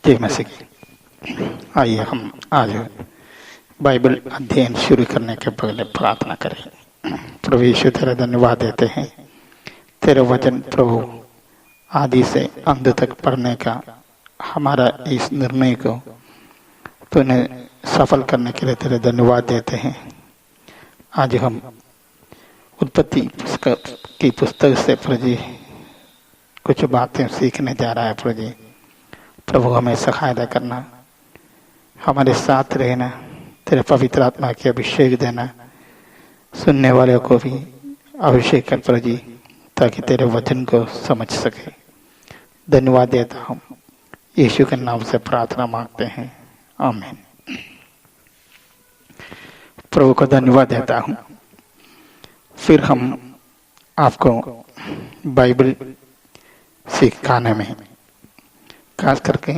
जय मसीह की। आइए हम आज बाइबल अध्ययन शुरू करने के पहले प्रार्थना करें। प्रभु यीशु तेरा धन्यवाद देते हैं, तेरे वचन प्रभु आदि से अंत तक पढ़ने का हमारा इस निर्णय को तूने सफल करने के लिए तेरे धन्यवाद देते हैं। आज हम उत्पत्ति की पुस्तक से प्रभु जी कुछ बातें सीखने जा रहा है। प्रभु जी प्रभु हमें सहायता करना, हमारे साथ रहना, तेरे पवित्र आत्मा के अभिषेक देना, सुनने वाले को भी अभिषेक कर प्रभु जी, ताकि तेरे वचन को समझ सके। धन्यवाद देता हूँ, यीशु के नाम से प्रार्थना मांगते हैं, आमीन। प्रभु को धन्यवाद देता हूँ। फिर हम आपको बाइबल सिखाने में खास करके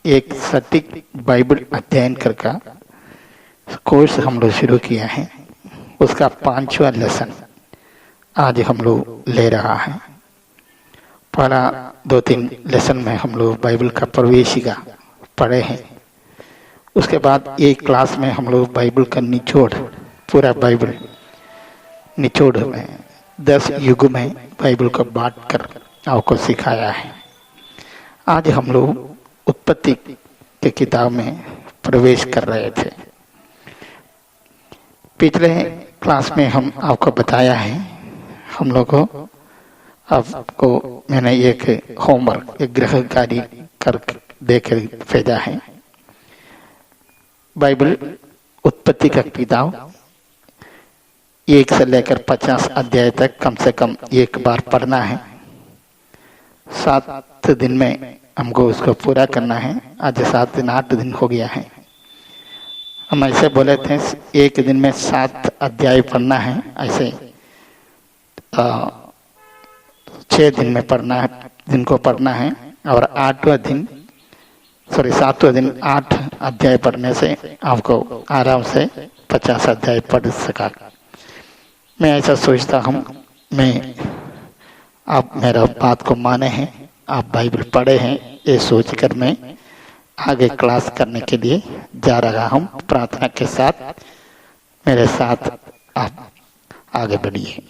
एक सटीक बाइबल अध्ययन करके कोर्स हम लोग शुरू किया है। उसका 5वां लेसन आज हम लोग ले रहा है। पहला 2-3 लेसन में हम लोग बाइबल का प्रवेशिका पढ़े हैं। उसके बाद एक क्लास में हम लोग बाइबल का निचोड़, पूरा बाइबल निचोड़ में 10 युग में बाइबल को बांट कर आपको सिखाया है। आज हम लोग उत्पत्ति के किताब में प्रवेश कर रहे थे। पिछले क्लास में हम आपको बताया है, हम लोग को आपको मैंने एक होमवर्क, एक गृह कार्य कर देकर भेजा है। बाइबल उत्पत्ति का किताब 1 से लेकर 50 अध्याय तक कम से कम एक बार पढ़ना है। 7 दिन में हमको उसको पूरा करना है। आज 7 दिन 8 दिन हो गया है। हम ऐसे बोले थे एक दिन में 7 अध्याय पढ़ना है, ऐसे 6 दिन में पढ़ना है, दिन को पढ़ना है। और 7वां दिन 8 अध्याय पढ़ने से आपको आराम से 50 अध्याय पढ़ सका। मैं ऐसा सोचता हूँ, आप मेरा बात को माने हैं, आप बाइबल पढ़े हैं, ये सोचकर मैं आगे क्लास करने के लिए जा रहा हूँ। प्रार्थना के साथ मेरे साथ आप आगे बढ़िए।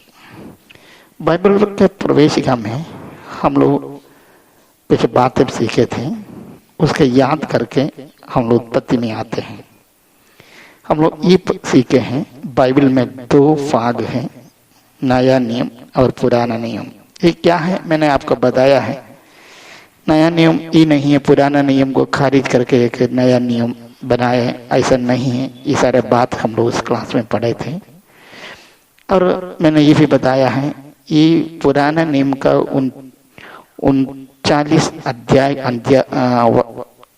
बाइबल के प्रवेशिका में हम लोग कुछ बातें सीखे थे, उसके याद करके हम लोग उत्पत्ति में आते हैं। हम लोग ये सीखे हैं, बाइबल में 2 भाग हैं, नया नियम और पुराना नियम। ये क्या है मैंने आपको बताया है। नया नियम ये नहीं है पुराना नियम को खारिज करके एक नया नियम बनाए, ऐसा नहीं है। ये सारे बात हम लोग उस क्लास में पढ़े थे। और मैंने ये भी बताया है, ये पुराना नियम का 39 अध्याय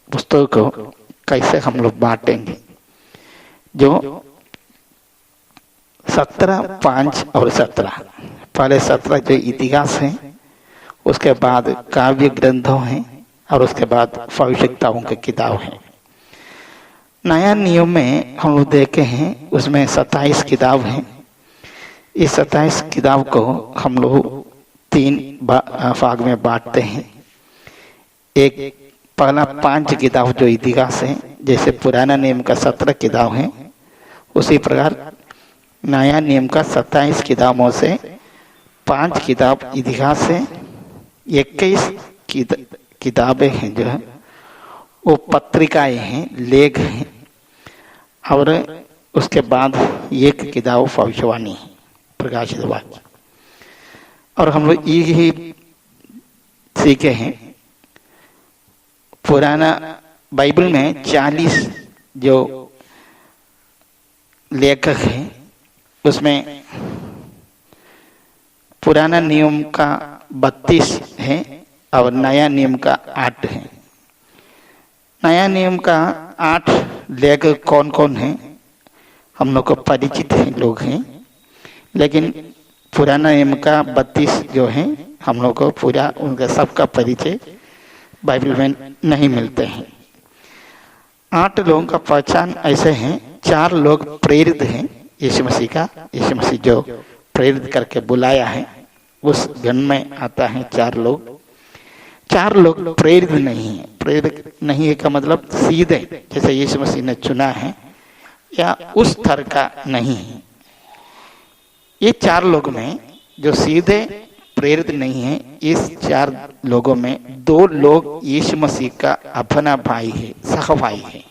पुस्तक को कैसे हम लोग बांटेंगे। जो 17, 5 और 17, पहले 17 जो इतिहास है, उसके बाद काव्य ग्रंथों हैं, और उसके बाद भविष्यवक्ताओं की किताब है। नया नियम में हम लोग देखे हैं, उसमें 27 किताब हैं। इस 27 किताब को हम लोग 3 भाग में बांटते हैं। एक पहला 5 किताब जो इतिहास है, जैसे पुराना नियम का 17 किताब है, उसी प्रकार नया नियम का 27 किताबों से 5 किताब इतिहास है। 21 किताबें हैं जो है वो पत्रिकाएं हैं, लेख हैं। और उसके बाद एक किताब भविष्यवाणी है, प्रकाशित वाक्य। और हम लोग ये सीखे हैं, पुराना बाइबल में 40 जो लेखक हैं, उसमें पुराना नियम का 32 है और नया नियम का 8 है। नया नियम का 8 लेखक कौन कौन है हम लोग को परिचित हैं, लोग हैं। लेकिन पुराना नियम का 32 जो है, हम लोग को पूरा उनका सबका परिचय बाइबल में नहीं मिलते हैं। 8 लोगों का पहचान ऐसे हैं। 4 लोग प्रेरित हैं यीशु मसीह का, यीशु मसीह जो प्रेरित करके बुलाया है, उस गण में आता है 4 लोग। चार लोग प्रेरित नहीं है। प्रेरित नहीं है का मतलब सीधे जैसे यीशु मसीह ने चुना है या उस स्तर का नहीं है। ये चार लोग में जो सीधे प्रेरित नहीं है, इस चार लोगों में दो लोग यीशु मसीह का अपना भाई है, सह भाई है।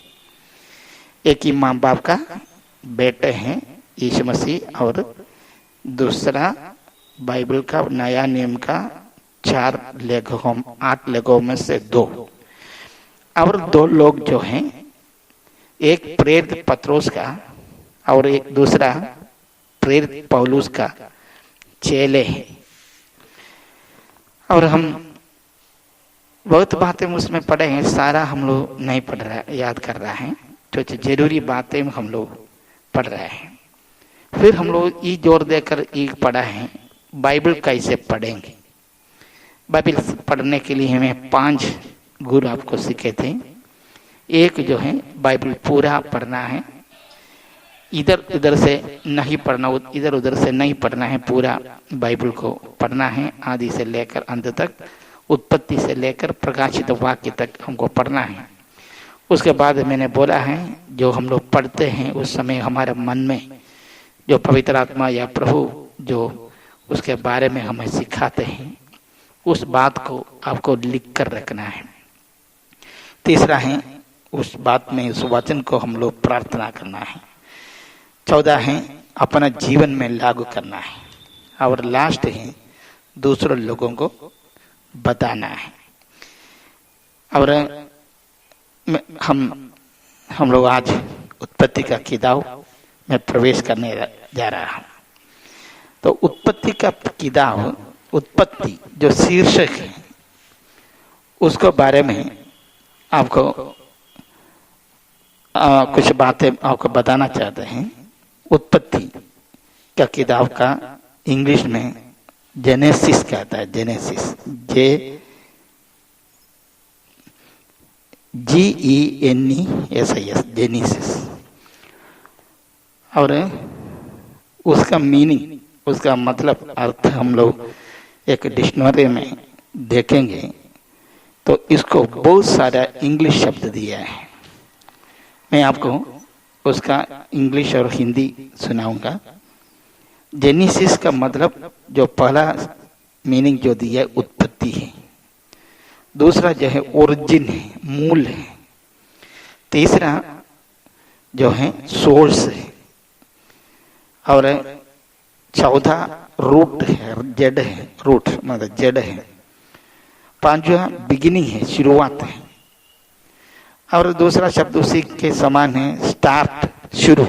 एक ही माँ बाप का बेटे हैं यीशु मसीह, और दूसरा बाइबल का नया नियम का 8 लेखों में से 2। और 2 लोग जो हैं, एक प्रेरित पत्रोस का और एक दूसरा प्रेरित पौलुस का चेले है। और हम बहुत बातें उसमें पढ़े हैं, सारा हम लोग नहीं पढ़ रहा है, याद कर रहा है, जो जरूरी बातें हम लोग पढ़ रहे हैं। फिर हम लोग ये जोर देकर ये पढ़ा है बाइबल कैसे पढ़ेंगे। बाइबल पढ़ने के लिए हमें 5 गुरु आपको सीखे थे। एक जो है बाइबल पूरा पढ़ना है, इधर उधर से नहीं पढ़ना, इधर उधर से नहीं पढ़ना है, पूरा बाइबल को पढ़ना है, आदि से लेकर अंत तक, उत्पत्ति से लेकर प्रकाशित वाक्य तक हमको पढ़ना है। उसके बाद मैंने बोला है जो हम लोग पढ़ते हैं उस समय हमारे मन में जो पवित्र आत्मा या प्रभु जो उसके बारे में हमें सिखाते हैं, उस बात को आपको लिख कर रखना है। तीसरा है उस बात में, उस वचन को हम लोग प्रार्थना करना है। 14 है अपना जीवन में लागू करना है। और लास्ट है दूसरों लोगों को बताना है। और हम लोग आज उत्पत्ति का किताब में प्रवेश करने जा रहा हूं। तो उत्पत्ति का किताब, उत्पत्ति जो शीर्षक है उसको बारे में आपको कुछ बातें आपको बताना चाहते हैं। उत्पत्ति का किताब का इंग्लिश में जेनेसिस कहता है, जेनेसिस, GENESIS, जेनेसिस। और उसका मीनिंग, उसका मतलब अर्थ हम लोग एक डिक्शनरी में देखेंगे तो इसको बहुत सारा इंग्लिश शब्द दिया है। मैं आपको उसका इंग्लिश और हिंदी सुनाऊंगा। जेनेसिस का मतलब जो पहला मीनिंग जो दिया है उत्पत्ति है, दूसरा जो है ओरिजिन है, मूल है, तीसरा जो है सोर्स है, और 14 रूट है, जड़ है, रूट मतलब जड़ है, 5वां बिगिनिंग है, शुरुआत है, और दूसरा शब्द उसी के समान है स्टार्ट, शुरू,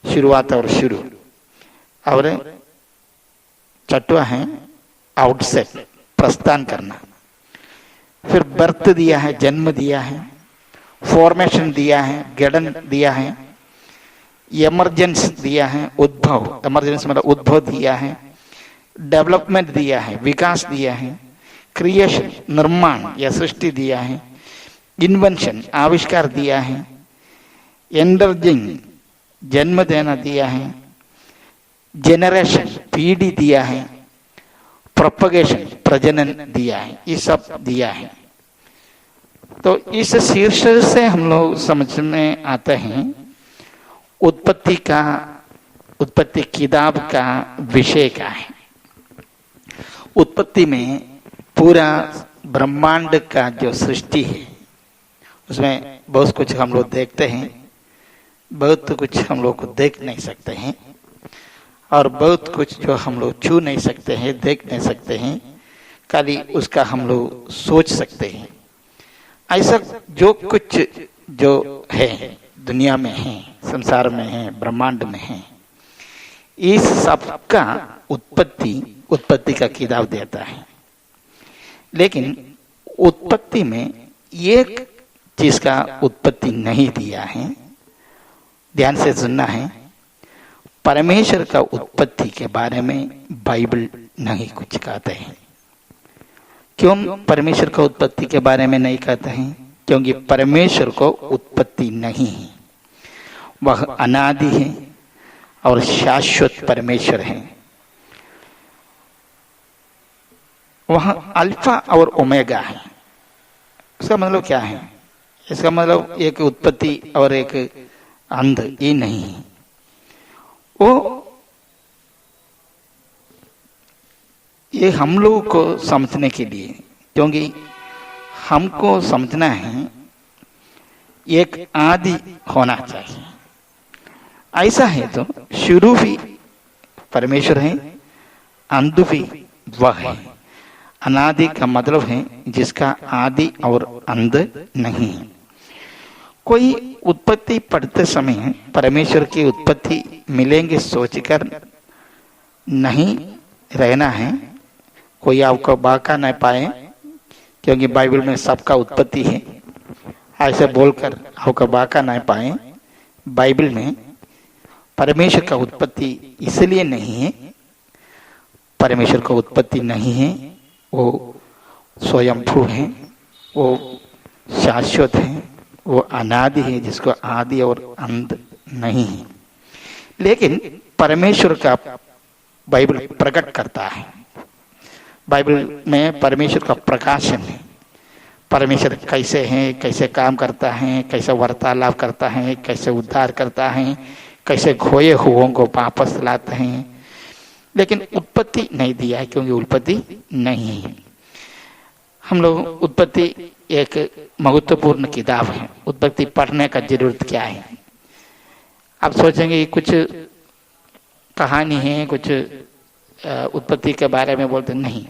शुरुआत और शुरू, और 6वां है आउटसेट, प्रस्थान करना। फिर बर्थ दिया है, जन्म दिया है, फॉर्मेशन दिया है, गठन दिया है, इमरजेंस दिया है, उद्भव, इमरजेंस मतलब उद्भव दिया है, डेवलपमेंट दिया है, विकास दिया है, क्रिएशन निर्माण या सृष्टि दिया है, इन्वेंशन आविष्कार दिया है, एंडरजिंग जन्म देना दिया है, जेनरेशन पीढ़ी दिया है, प्रोपगेशन प्रजनन दिया है, ये सब दिया है। तो इस शीर्षक से हम लोग समझ में आते हैं उत्पत्ति का, उत्पत्ति किताब का विषय क्या है। उत्पत्ति में पूरा ब्रह्मांड का जो सृष्टि है उसमें बहुत कुछ हम लोग देखते हैं, बहुत कुछ हम लोग को देख नहीं सकते हैं, और बहुत कुछ जो हम लोग छू नहीं सकते हैं, देख नहीं सकते हैं, खाली उसका हम लोग सोच सकते हैं। ऐसा जो कुछ जो है दुनिया में है, संसार में है, ब्रह्मांड में है, इस सब का उत्पत्ति का किताब देता है। लेकिन उत्पत्ति में एक चीज का उत्पत्ति नहीं दिया है, ध्यान से सुनना है। परमेश्वर का उत्पत्ति के बारे में बाइबल नहीं कुछ कहते हैं। क्यों परमेश्वर का उत्पत्ति के बारे में नहीं कहते हैं? क्योंकि परमेश्वर को उत्पत्ति नहीं है, वह अनादि है और शाश्वत परमेश्वर है। वहां अल्फा और ओमेगा है। इसका मतलब क्या है? इसका मतलब एक उत्पत्ति और एक अंत ये नहीं है। वो ये हम लोगों को समझने के लिए, क्योंकि हमको समझना है एक आदि होना चाहिए। ऐसा है तो शुरू भी परमेश्वर है, अंत भी वह है। अनादि का मतलब है जिसका आदि और अंत नहीं है। कोई उत्पत्ति पढ़ते समय परमेश्वर की उत्पत्ति मिलेंगे सोचकर नहीं रहना है। कोई आपको बाका न पाए, क्योंकि बाइबल में सबका उत्पत्ति है, ऐसे बोलकर आपको बाका न पाए। बाइबल में परमेश्वर का उत्पत्ति इसलिए नहीं है, परमेश्वर का उत्पत्ति नहीं है, वो स्वयंभू है, वो शाश्वत है, वो अनादि है, जिसको आदि और अंत नहीं है। लेकिन परमेश्वर का बाइबल प्रकट करता है। बाइबल में परमेश्वर का प्रकाशन है। परमेश्वर कैसे है, कैसे काम करता है, कैसे वार्तालाप करता है, कैसे उद्धार करता है, कैसे खोए हुओं को वापस लाते हैं। लेकिन उत्पत्ति नहीं दिया है, क्योंकि उत्पत्ति नहीं है। हम लोग उत्पत्ति एक महत्वपूर्ण किताब है, उत्पत्ति पढ़ने का जरूरत क्या है? आप सोचेंगे कुछ कहानी है, कुछ उत्पत्ति के बारे में बोलते नहीं।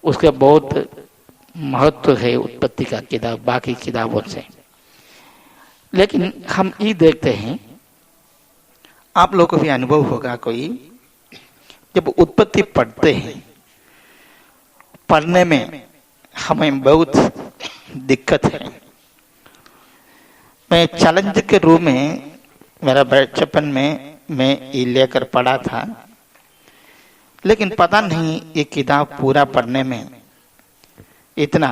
उसका बहुत महत्व है उत्पत्ति का किताब बाकी किताबों से। लेकिन हम ये देखते हैं, आप लोगों को भी अनुभव होगा, कोई जब उत्पत्ति पढ़ते हैं, पढ़ने में हमें बहुत दिक्कत है। मैं चैलेंज के रूप में मेरा बचपन में मैं ये लेकर पढ़ा था, लेकिन पता नहीं ये किताब पूरा पढ़ने में इतना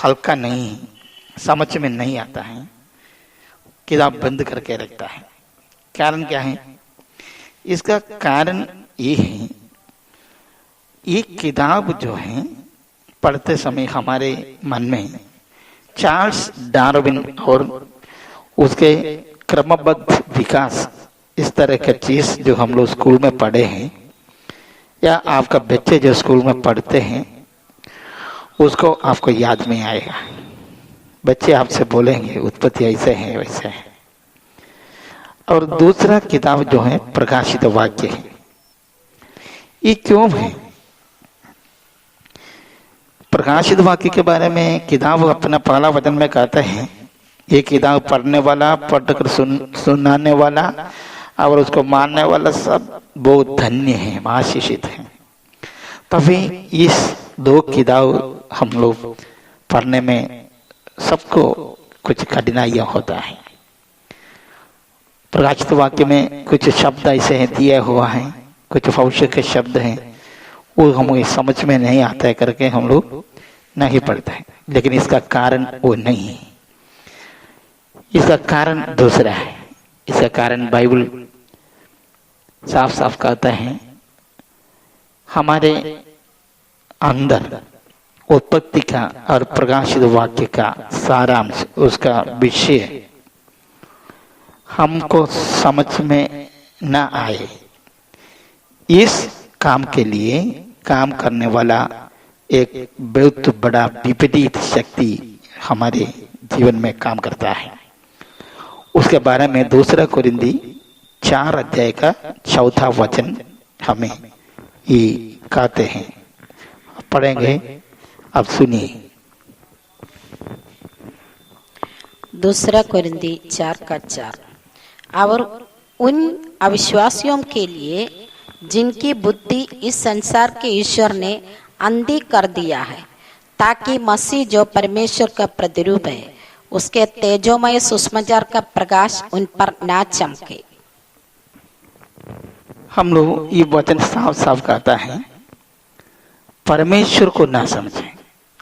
हल्का नहीं है, समझ में नहीं आता है, किताब बंद करके रखता है। कारण क्या है? इसका कारण ये है, ये किताब जो है पढ़ते समय हमारे मन में चार्ल्स डार्विन और उसके क्रमबद्ध विकास, इस तरह का चीज जो हम लोग स्कूल में पढ़े हैं, या आपका बच्चे जो स्कूल में पढ़ते हैं, उसको आपको याद में आएगा। बच्चे आपसे बोलेंगे उत्पत्ति ऐसे है वैसे है। और दूसरा किताब जो है प्रकाशित वाक्य है। ये क्यों है? प्रकाशित वाक्य के बारे में किताब अपना पहला वचन में कहते हैं, ये किताब पढ़ने वाला, पढ़कर सुनाने वाला और उसको मानने वाला सब बहुत धन्य है, आशीषित है। तभी इस दो किताब हम लोग पढ़ने में सबको कुछ कठिनाइयां होता है। प्रकाशित वाक्य में कुछ शब्द ऐसे हैं दिया हुआ है, कुछ भविष्य के शब्द हैं, वो हमें समझ में नहीं आता है करके हम लोग नहीं पढ़ते हैं। लेकिन इसका कारण वो नहीं है, इसका कारण दूसरा है। इसका कारण बाइबल साफ साफ कहता है, हमारे अंदर उत्पत्ति का और प्रकाशित वाक्य का सारांश, उसका विषय हमको समझ में न आए, इस काम के लिए काम करने वाला एक बहुत बड़ा विपरीत शक्ति हमारे जीवन में काम करता है। उसके बारे में दूसरा कोरिन्थी 4 अध्याय का 4 वचन हमें ये कहते हैं। पढ़ेंगे, अब सुनिए। दूसरा कोरिन्थी 4:4। और उन अविश्वासियों के लिए जिनकी बुद्धि इस संसार के ईश्वर ने अंधी कर दिया है, ताकि मसीह जो परमेश्वर का प्रतिरूप है, उसके तेजोमय सुसमाचार का प्रकाश उन पर ना चमके। हम लोग ये वचन साफ साफ कहता है, परमेश्वर को ना समझें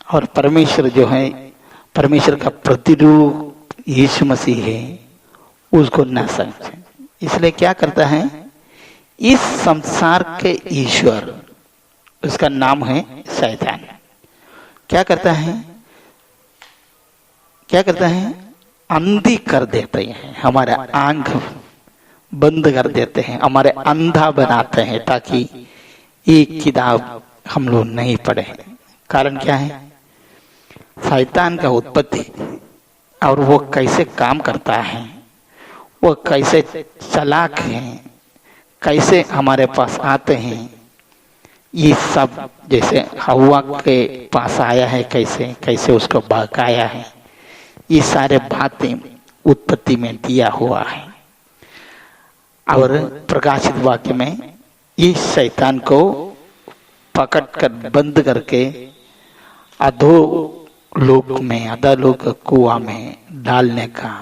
और परमेश्वर जो है, परमेश्वर का प्रतिरूप यीशु मसीह है, उसको ना समझें। इसलिए क्या करता है, इस संसार के ईश्वर उसका नाम है शैतान। क्या करता है, क्या करता है, अंधी कर देते हैं, हमारा आंख बंद कर देते हैं, हमारे अंधा बनाते हैं ताकि ये किताब हम लोग नहीं पढ़े। कारण क्या है, शैतान का उत्पत्ति और वो कैसे काम करता है, वो कैसे चालाक है, कैसे हमारे पास आते हैं, ये सब जैसे हवा के पास आया है, कैसे कैसे उसको बहकाया है, ये सारे बातें उत्पत्ति में दिया हुआ है। और प्रकाशित वाक्य में इस शैतान को पकड़ कर बंद करके अधोलोक में, अधोलोक कुआं में डालने का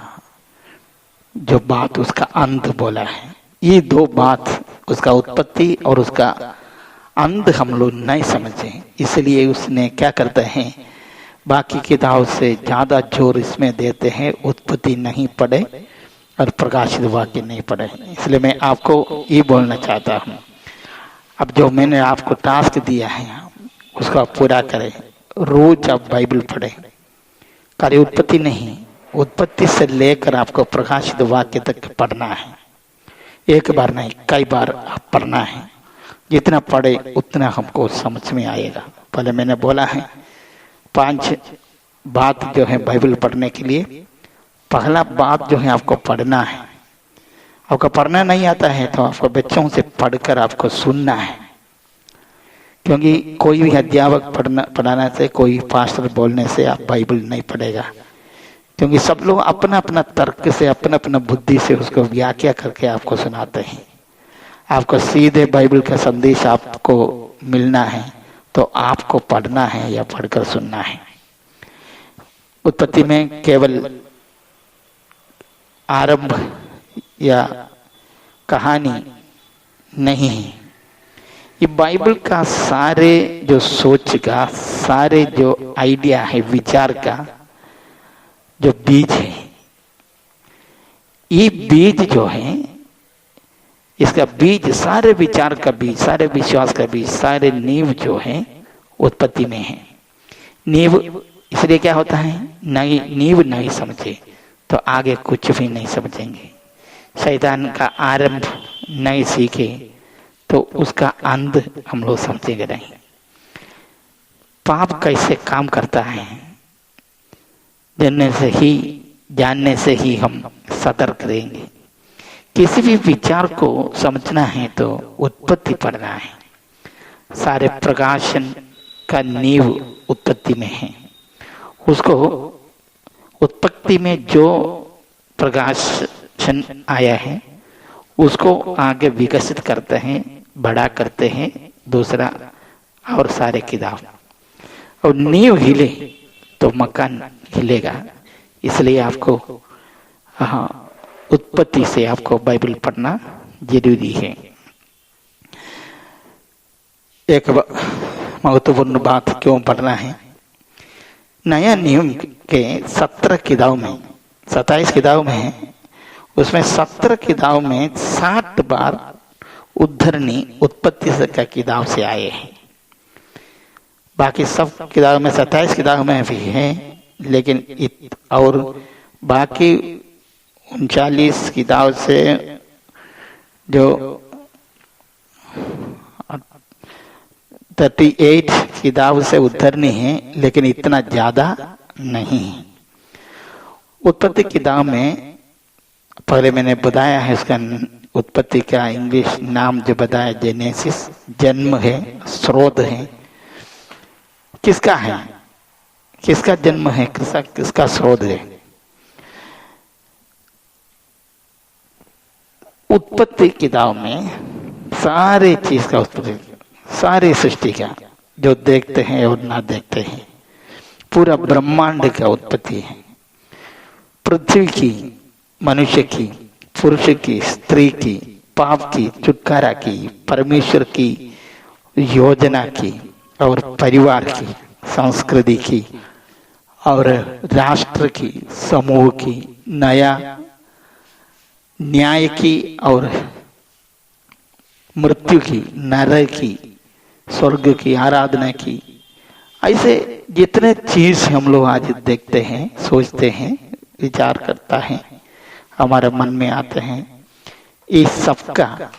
जो बात, उसका अंत बोला है। ये दो बात, उसका उत्पत्ति और उसका अंत हम लोग नहीं समझे, इसलिए उसने क्या करते हैं, बाकी किताब से ज्यादा जोर इसमें देते हैं, उत्पत्ति नहीं पढ़े और प्रकाशित वाक्य नहीं पढ़े। इसलिए मैं आपको ये बोलना चाहता हूँ, अब जो मैंने आपको टास्क दिया है उसको आप पूरा करें। रोज आप बाइबल पढ़ें, कार्य उत्पत्ति नहीं, उत्पत्ति से लेकर आपको प्रकाशित वाक्य तक पढ़ना है। एक बार नहीं, कई बार आप पढ़ना है। जितना पढ़े उतना हमको समझ में आएगा। पहले मैंने बोला है 5 बात जो है बाइबल पढ़ने के लिए। पहला बात जो है आपको पढ़ना है। आपको पढ़ना नहीं आता है तो आपको बच्चों से पढ़कर आपको सुनना है, क्योंकि कोई भी अध्यापक पढ़ाने से, कोई पास्टर बोलने से आप बाइबल नहीं पढ़ेगा, क्योंकि सब लोग अपना अपना तर्क से, अपना अपना बुद्धि से उसको व्याख्या करके आपको सुनाते हैं। आपको सीधे बाइबल का संदेश आपको मिलना है तो आपको पढ़ना है या पढ़कर सुनना है। उत्पत्ति में केवल आरंभ या कहानी नहीं है, ये बाइबल का सारे जो सोच का, सारे जो आइडिया है, विचार का जो बीज है, ये बीज जो है, इसका बीज, सारे विचार का बीज, सारे विश्वास का बीज, सारे नींव जो है उत्पत्ति में है। नींव इसलिए क्या होता है, नहीं नींव नहीं समझे तो आगे कुछ भी नहीं समझेंगे। शैतान का आरंभ नहीं सीखे तो उसका अंत हम लोग समझेंगे नहीं। पाप कैसे काम करता है जानने से ही हम सतर्क रहेंगे। किसी भी विचार को समझना है तो उत्पत्ति पढ़ना है। सारे प्रकाशन का नींव उत्पत्ति में है। उसको उत्पत्ति में जो प्रकाशन आया है उसको आगे विकसित करते हैं, बड़ा करते हैं दूसरा और सारे किताब। और नींव हिले तो मकान हिलेगा। इसलिए आपको उत्पत्ति से आपको बाइबल पढ़ना जरूरी है। एक महत्वपूर्ण बात क्यों पढ़ना है, नया नियम के 17 किताब में, 27 किताब में है, उसमें 17 किताब में 60 बार उद्धरणी उत्पत्ति का किताब से आए हैं। बाकी सब किताब में, 27 किताब में भी है, लेकिन और बाकी 39 किताब से जो 38 किताब से उद्धरणी है, लेकिन इतना ज्यादा नहीं है। उत्पत्ति किताब में पहले मैंने बताया है, उसका उत्पत्ति का इंग्लिश नाम जो बताया जेनेसिस, जन्म है, स्रोत है। किसका है, किसका जन्म है, किसका स्रोत है। उत्पत्ति किताब में सारे चीज का उत्पत्ति, सारी सृष्टि का जो देखते हैं और ना देखते हैं, पूरा ब्रह्मांड का उत्पत्ति है। पृथ्वी की, मनुष्य की, पुरुष की, स्त्री की, पाप की, छुटकारा की, परमेश्वर की योजना की, और परिवार की, संस्कृति की, और राष्ट्र की, समूह की, नया न्याय की, और मृत्यु की, नरक की, स्वर्ग की आराधना की। ऐसे जितने चीज हम लोग आज देखते हैं, सोचते हैं, विचार करता है, हमारे मन में आते हैं, इस सबका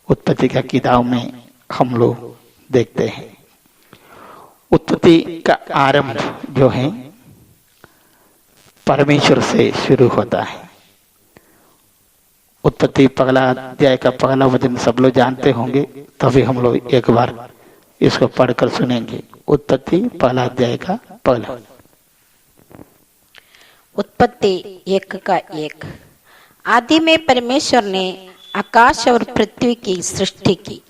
उत्पत्ति का किताब में हम लोग देखते हैं। उत्पत्ति का आरंभ जो है परमेश्वर से शुरू होता है। उत्पत्ति पहला अध्याय का पहला वचन सब लोग जानते होंगे, तभी हम लोग एक बार इसको पढ़कर सुनेंगे। उत्पत्ति पहला अध्याय का पहला। उत्पत्ति 1:1। आदि में परमेश्वर ने आकाश और पृथ्वी की सृष्टि की।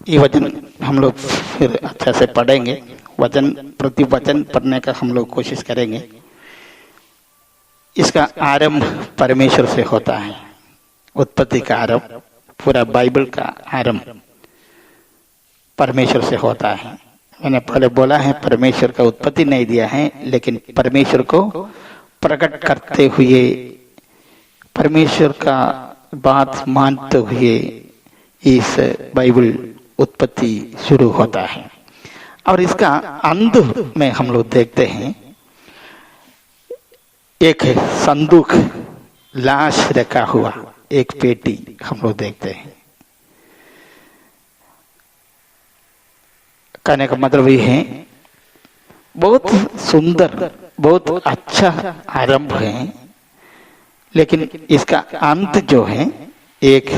ये वचन हम लोग फिर अच्छा से पढ़ेंगे, वचन प्रति वचन पढ़ने का हम लोग कोशिश करेंगे। इसका आरंभ परमेश्वर से होता है। उत्पत्ति का आरंभ, पूरा बाइबल का आरंभ परमेश्वर से होता है। मैंने पहले बोला है परमेश्वर का उत्पत्ति नहीं दिया है, लेकिन परमेश्वर को प्रकट करते हुए, परमेश्वर का बात मानते हुए इस बाइबल उत्पत्ति शुरू होता है। और इसका अंत में हम लोग देखते हैं एक संदूक, लाश रखा हुआ एक पेटी हम लोग देखते हैं। कहने का मतलब ये है बहुत सुंदर, बहुत अच्छा आरंभ है, लेकिन इसका अंत जो है एक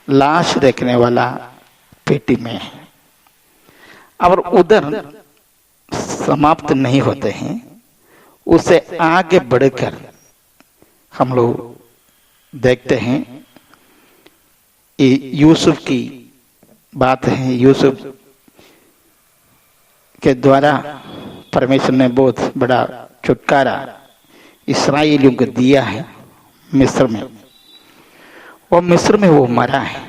लाश रखने वाला पेटी में है। और उधर समाप्त नहीं होते हैं, उससे आगे बढ़कर हम लोग देखते हैं यूसुफ की बात है। यूसुफ के द्वारा परमेश्वर ने बहुत बड़ा छुटकारा इस्राएलियों को दिया है मिस्र में। वो मिस्र में वो मरा है।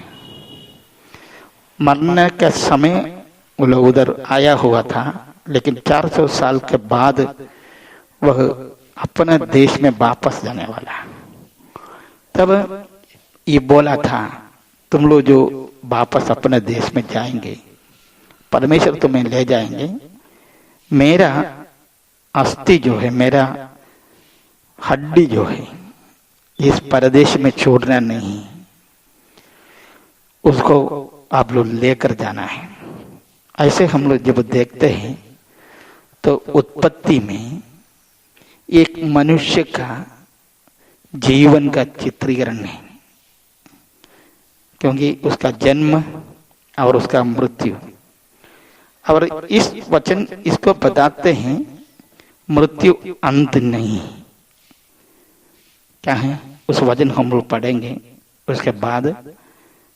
मरने के समय वो लोग उधर आया हुआ था, लेकिन 400 साल के बाद वह अपने देश में वापस जाने वाला। तब ये बोला था, तुम लोग जो वापस अपने देश में जाएंगे, परमेश्वर तुम्हें ले जाएंगे, मेरा अस्थि जो है, मेरा हड्डी जो है, इस परदेश में छोड़ना नहीं, उसको आप लोग लेकर जाना है। ऐसे हम लोग जब देखते हैं तो उत्पत्ति में एक मनुष्य का जीवन का चित्रीकरण है, क्योंकि उसका जन्म और उसका मृत्यु। और इस वचन इसको बताते हैं मृत्यु अंत नहीं। क्या है उस वचन हम लोग पढ़ेंगे, उसके बाद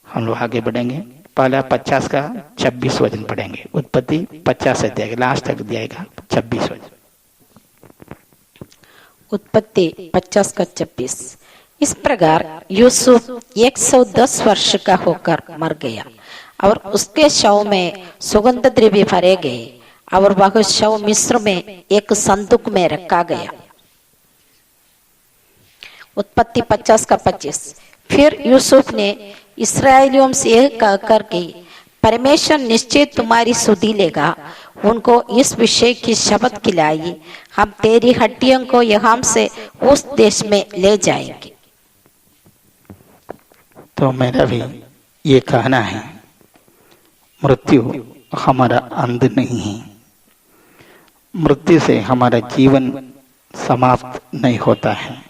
हम लोग आगे बढ़ेंगे। पहला 50 का 26 वचन पढ़ेंगे। उत्पत्ति 50 से देगा, लास्ट तक दिएगा 26 वचन। उत्पत्ति 50 का 26। इस प्रकार यूसुफ 110 वर्ष का होकर मर गया और उसके शव में सुगंध द्रव्य भरे गए और वह शव मिस्र में एक संदूक में रखा गया। उत्पत्ति 50 का 25। फिर यूसुफ ने इस्राएलियों से यह कहकर कि परमेश्वर निश्चय तुम्हारी सुधि लेगा, उनको इस विषय की शपथ खिलाई, हम तेरी हड्डियों को यहाँ से उस देश में ले जाएंगे। तो मेरा भी ये कहना है, मृत्यु हमारा अंत नहीं है। मृत्यु से हमारा जीवन समाप्त नहीं होता है।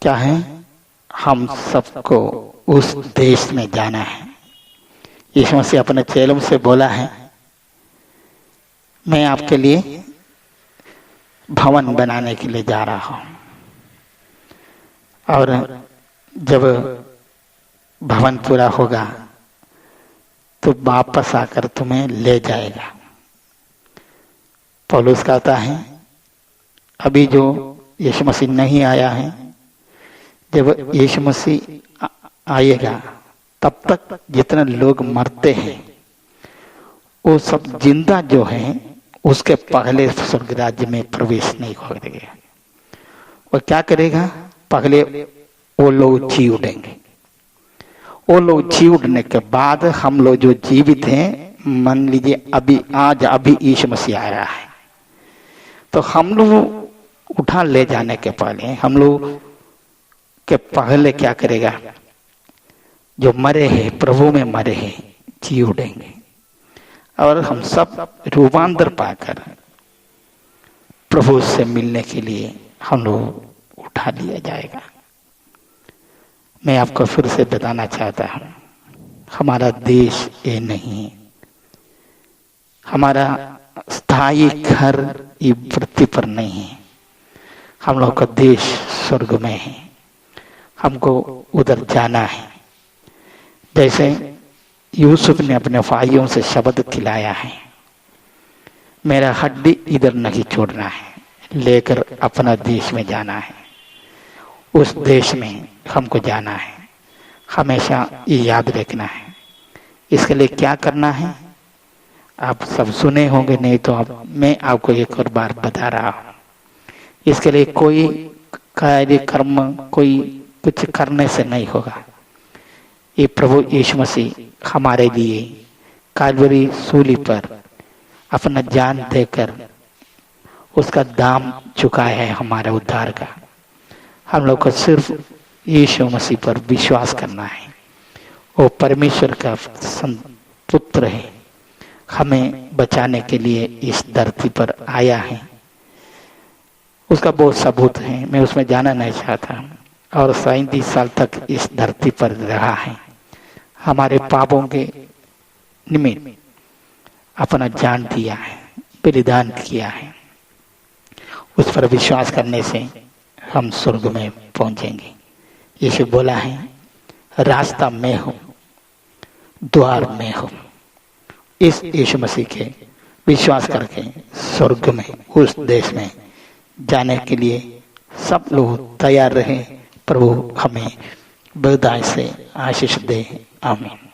क्या है, हम सबको उस देश में जाना है। यीशु मसीह अपने चेलों से बोला है, मैं आपके लिए भवन बनाने के लिए जा रहा हूं, और जब भवन पूरा होगा तो वापस आकर तुम्हें ले जाएगा। पौलुस कहता है, अभी जो यीशु मसीह नहीं आया है, जब यीशु मसीह आएगा तब तक जितने लोग मरते हैं वो सब जिंदा जो है उसके पहले स्वर्ग राज्य में प्रवेश नहीं करेगा। वो क्या करेगा, पहले वो लोग जी उठेंगे, वो लोग जी उठने के बाद हम लोग जो जीवित हैं, मान लीजिए अभी यीशु मसीह आया है, तो हम लोग उठा ले जाने के पहले हम लोग के पहले क्या करेगा? जो मरे हैं, प्रभु में मरे हैं, जी उठेंगे और हम सब रूपांतर पाकर प्रभु से मिलने के लिए हम लोग उठा लिया जाएगा। मैं आपको फिर से बताना चाहता हूं, हमारा देश ये नहीं है, हमारा स्थायी घर ये पृथ्वी पर नहीं है, हम लोग का देश स्वर्ग में है, हमको उधर जाना है। जैसे यूसुफ ने अपने भाइयों से शब्द खिलाया है, मेरा हड्डी इधर नहीं छोड़ना है, लेकर अपना देश में जाना है, उस देश में हमको जाना है, हमेशा ये याद रखना है। इसके लिए क्या करना है आप सब सुने होंगे, नहीं तो अब मैं आपको एक और बार बता रहा हूं। इसके लिए कोई कार्यक्रम कोई कुछ करने से नहीं होगा। ये प्रभु यीशु मसीह हमारे लिए कालवरी सूली पर अपना जान देकर उसका दाम चुकाया है हमारे उद्धार का। हम लोग को सिर्फ यीशु मसीह पर विश्वास करना है। वो परमेश्वर का पुत्र है, हमें बचाने के लिए इस धरती पर आया है। उसका बहुत सबूत है, मैं उसमें जाना नहीं चाहता। और 37 साल तक इस धरती पर रहा है, हमारे पापों के निमित्त अपना जान दिया है, बलिदान किया है। उस पर विश्वास करने से हम स्वर्ग में पहुंचेंगे। यीशु बोला है, रास्ता मैं हूं, द्वार मैं हूं। इस यीशु मसीह के विश्वास करके स्वर्ग में, उस देश में जाने के लिए सब लोग तैयार रहे। प्रभु हमें बधाई से आशीष दे। आमीन।